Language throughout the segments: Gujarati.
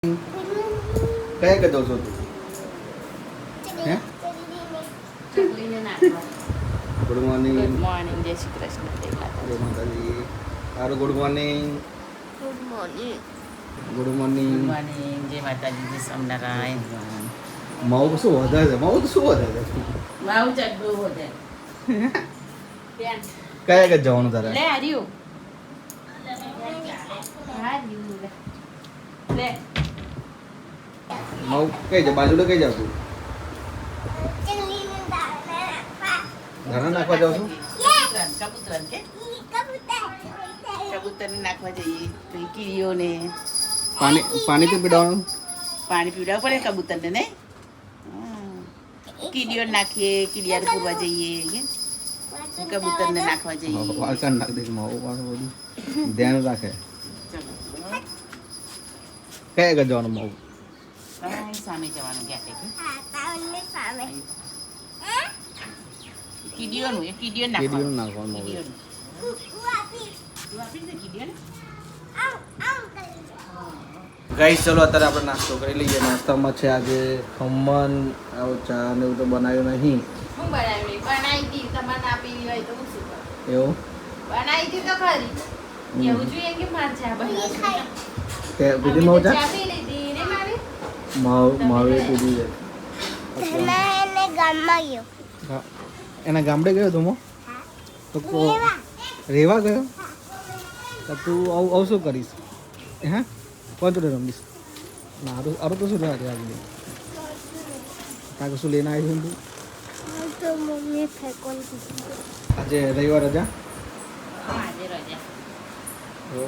કયા કે દો છો તું હે ગુડ મોર્નિંગ ગુડ મોર્નિંગ, જય શ્રી કૃષ્ણ, જય માતાજી. જય માતાજી. સારું good morning good morning, good morning good morning, જય માતાજી, જય સ્વામિનારાયણ. માવું શું વધારે છે માવું તો શું વધારે છે મારું ચડ્ડું હોતે. કયા કે જવાનું તારે લે આર્યું. આર્યું લે. લે. માવું કઈ જા બાજુ કઈ જાવ તું ઘણા નાખવા જાવ છું કબૂતર કે કબૂતરને નાખવા જઈએ તો એ કીડીઓને પાણી તો પીડાવાનું પાણી પીવડાવવું પડે કબૂતરને ને. કીડીઓને નાખીએ, કીડિયાને પૂરવા જઈએ, કબૂતરને નાખવા જઈએ. વાળકાન નાખ દે માવું પાછું બધું ધ્યાન રાખે. કયા કે જવાનું માવું સામે જવાનું ક્યાં કીડીઓનું એ કીડીઓને કેરીનું નાખવાનું. નાખવાનું માવું ગાઈસ ચલો અત્યારે આપણે નાસ્તો કરી લઈએ. નાસ્તામાં છે આજે ખમણ આવું ચા ને એવું તો બનાવ્યું નહીં. હું બનાવી હતી તમારે ના પીવી હોય તો હું શું કરું? એવું બનાવી હતી તો ખરી એવું જોઈએ કે મારે ચા બનાવી કે બીજી માવું ચા ચા પી લીધી ને મારે માવે પીધી છે. એના ગામડે ગયો તું તો રેવા ગયો તો તું આવું શું કરીશ હે કોણ જોડે રમીશ ના આરું તો શું રહ્યા આગળ તાકે શું લઈને આવી તું આજે રવિવાર રજા આજે રજા તો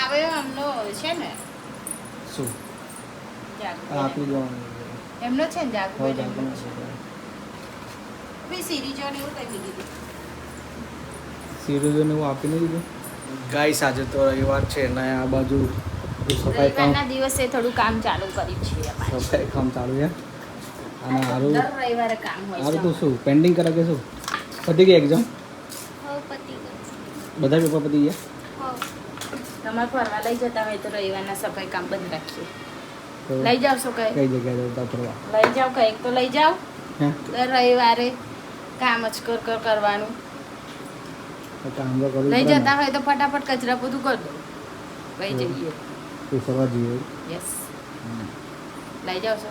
આવે એમનો છે ને શું જાગુ આપી દેવાનું એમનો છે ને જાગુ હવે એમનો જાગવાનું છે છે. બી સિરીજો ને એવું કઈ દીધું સિરીઝોને હું આપી નહીં દીધું ગાઈસ આજે તો રવિવાર છે ને આ બાજુ સફાઈ કામ રવિવારના દિવસે થોડું કામ ચાલુ કર્યું છે અમારે. સફાઈ કામ ચાલુ છે અને હારું દર રવિવારે કામ હોય હારું છે તો શું પેન્ડિંગ કરે કે શું પતી ગઈ એક્ઝામ બધા પેપર પતી ગયા તમારે ફરવા લઈ જતા હોય તો રવિવારના સફાઈ કામ બંધ રાખીએ. તો લઈ જાવ છો કઈ કઈ જગ્યાએ જતા ફરવા લઈ જાવ કઈક તો લઈ જાવ. હે દર રવિવારે કામ જ કરવાનું. તો કામ તો કરવું લઈ પડે જતા ને. હોય તો ફટાફટ કચરા બધું કરી દો. લઈ જઈએ. તો ફરવા જઈએ યસ લઈ જાવ છો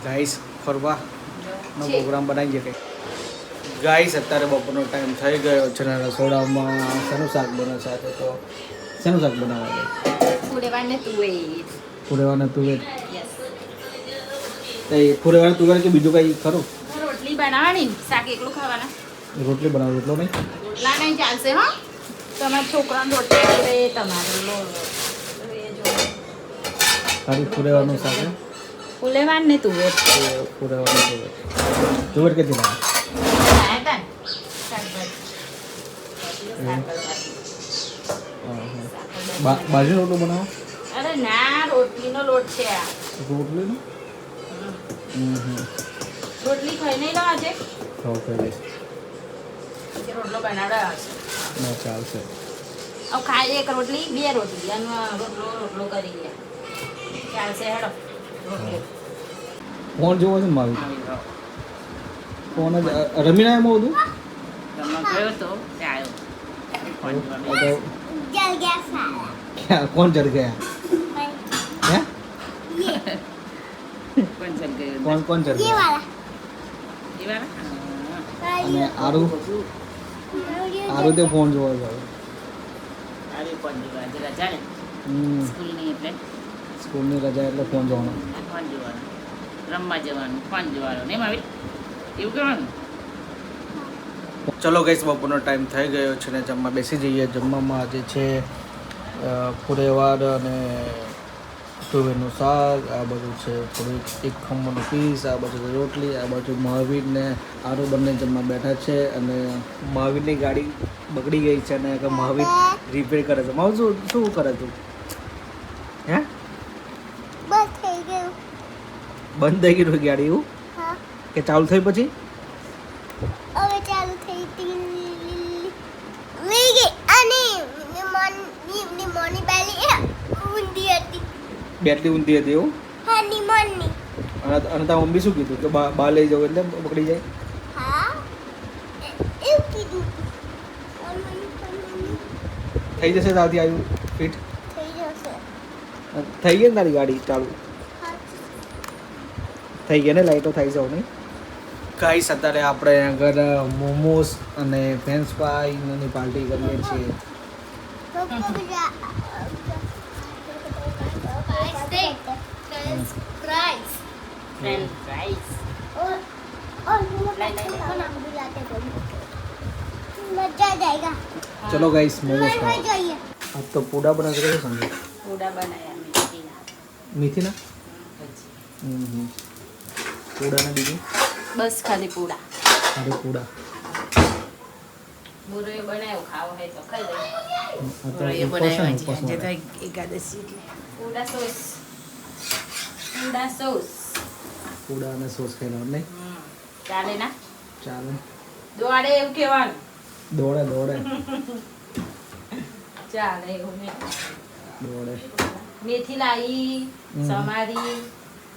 ગાઈસ ફરવા નો છે. પ્રોગ્રામ બનાવીએ કે ગાઈસ અત્યારે બપોરનો ટાઈમ થઈ ગયો છે ને રસોડામાં શેનું શાક બને છે આજે તો શેનું શાક બનાવવા છે ફૂલેવાને તુવેર. ફુરેવાના તુવેર યસ એ ફુરેવાના તુવેર કે બીજું કઈ ખરું રોટલી બનાવવાની ને શાક એકલું ખાવાના. રોટલી બનાવો રોટલો નહીં રોટલા નહીં ચાલશે હો. તમારા છોકરાને રોટલી જોડે તમારે ખાલી ફુરેવાનું શાક હે? ફૂલેવાન ને તુવેર ફુરેવાનું તુવેર તુવેર કેટલી લાગે લાયા તા ને? શાકભાજી. બાજરી રોટલો બનાવો અરે ના રોટલીનો લોટ છે આ. રોટલીનું રોટલી ખાઈ નહીં લો આજે ઓકે પછી રોટલો બનાવડાવશે. ના ચાલશે હવે ખાઈ એક રોટલી બે રોટલી અને રોટલો કરી ગયા ચાલશે હેડો રોટલી. ફોન જોવો છે ને મારી ફોન જ રમીને આવ્યો બધું તમે ગયો તો ત્યાં આવ્યો. ક્યાં કોણ ચડ ગયા હે કોણ ચાલ ગયો? કોણ ચડ ગયા એ વાળા? અને આરું તે ફોન જોવો છે અરે કોણ જોવા? આજે રજા ને સ્કૂલની એટલે સ્કૂલની રજા એટલે ફોન જોવાનો ફોન જોવાનું, રમવા જવાનું, ફોન જોવાનું નહીં માવી એવું કરવાનું. ચલો ગઈશ બપોરનો ટાઈમ થઈ ગયો છે ને જમવા બેસી જઈએ. જમવામાં આજે છે ફુરેવાર અને તુવેરનું શાક, આ બધું છે થોડું એક ખમણનું પીસ, આ બાજુ રોટલી, આ બાજુ મહાવીર ને આરો બંને જમવા બેઠા છે. અને મહાવીરની ગાડી બગડી ગઈ છે અને મહાવીર રિપેર કરે છે. મારું શું કરે તું હે બંધ થઈ ગઈ ગાડી એવું કે ચાલુ થઈ પછી હવે ચાલુ થઈ હતી અને મોની પહેલી ઊંધી હતી બેટરી ઊંધી હતી એવું હનીમૂનની. અને તારા મમ્મી શું કીધું કે બા લઈ જાવ એટલે પકડી જાય હા એવું કીધું. મમ્મી થઈ જશે તારથી આવ્યું ફિટ થઈ જશે. થઈ ગઈ ને તારી ગાડી ચાલુ હા. થઈ ગયા ને લાઈટો થઈ જાવ નહીં ગાઈસ અત્યારે આપણે આગળ મોમોસ અને ફ્રેન્ચ ફ્રાઈની પાર્ટી કરીએ છીએ ફ્રેન્ચ ફ્રાઈસ मजा जाएगा. ચલો ગાઈસ મોમોસ घर में जाइए. આજ તો પૂડા બનાવશે કઈ સમજો પૂડા બનાવ્યા મેથીના. મીઠીના હજી. પૂડાના બીજું બસ ખાલી પૂડા. અરે પૂડા બુરોએ બનાવ્યો ખાવો હોય તો ખાઈ લઈએ. આ તો ઉપવાસ છે ને, ઉપવાસ માટે. એકાદશી પૂડા સોસ. પૂડા સોસ. પૂડા અને સોસ ખાઈ લેવાનું નહીં ચાલે ના ચાલે દોડે એવું કહેવાનું. દોડે દોડે ચાલે એવું નહીં. દોડે મેથી લાવી સમારી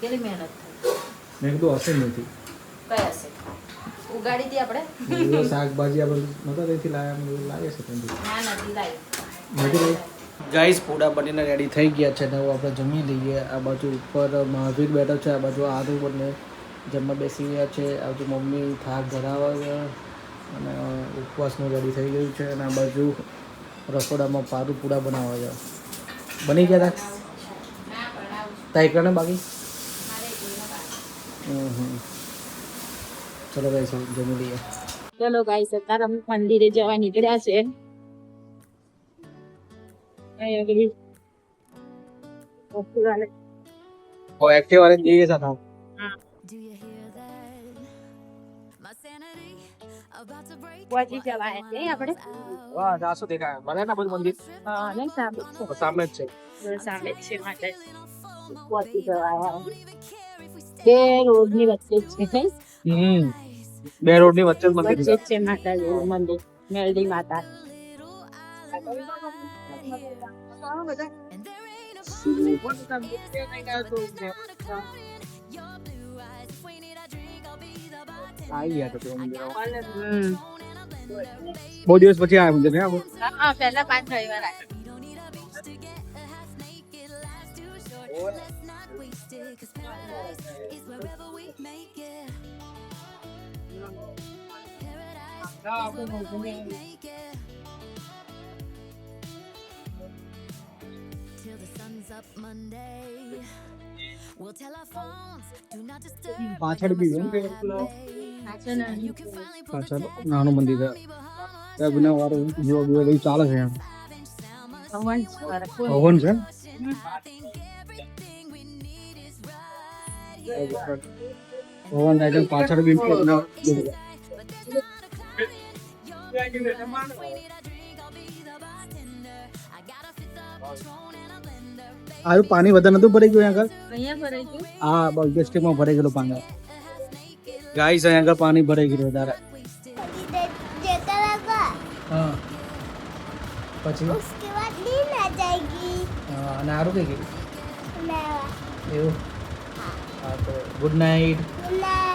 કેટલી મહેનત થઈ. મેં કીધું હશે જ નથી કઈ હશે ઉગાડી હતી આપણે. મેં કીધું શાકભાજી આપણે નહોતા ત્યાંથી લાવ્યા મેં કીધું લાવીએ છે ત્યાંથી ના નથી લાવી. નથી લાવી ગાઈસ પૂડા બનીને રેડી થઈ ગયા છે ને હવે આપણે જમી લઈએ આ બાજુ ઉપર મહાવીર બેઠો છે આ બાજુ આદુ બંને જમવા બેસી ગયા છે આ બાજુ મમ્મી થાક ધરાવવા ગયા અને ઉપવાસનું રેડી થઈ ગયું છે અને આ બાજુ રસોડામાં પારું પૂડા બનાવવા ગયા બની ગયા તા ના બનાવું તાઈ કરને બાકી મારે કોઈને બાકી. ચલો ગાઈસ જમી લઈએ ચલો ગાઈસ અત્યારે અમે મંદિરે જવા નીકળ્યા છે. ઓ એક્ટિવ વાળે જઈએ સાથે પહોંચી જવાય છે આપણે. વાહ જાસો દેખાય મને ના બધું મંદિર હા નહીં સામે સામે જ છે સામે જ છે માટે પહોંચી જવાય. બે રોડની વચ્ચે જ છે બે રોડ ની વચ્ચે જ મંદિર વચ્ચે જ છે માતાજીનું મંદિર મેલડી માતા. આવી ગયા તો મંદિર બહુ દિવસ પછી આવ્યા મંદિર ને હા પહેલા 5 રવિવાર આવ્યા. પાછળ બી પાછળ નાનું મંદિર છે ત્યાં બના વાળું જો બધું ચાલે છે એમ હવન છે હવન થાય છે પાછળ બી આયું પાણી વધારે નતું ભરાઈ ગયું આગળ અહીંયા ભરાઈ ગયું. હા બસ ડિસ્ટ્રિક્ટમાં ભરાઈ ગયેલું પાણી ગાઈસ અહીંયા આગળ પાણી ભરાઈ ગયું વધારે देता लगा. હા પછી उसके बाद नींद आ जाएगी. અને સારું કઈ ગયું मैं એવું હા તો ગુડ નાઇટ गुड नाइट.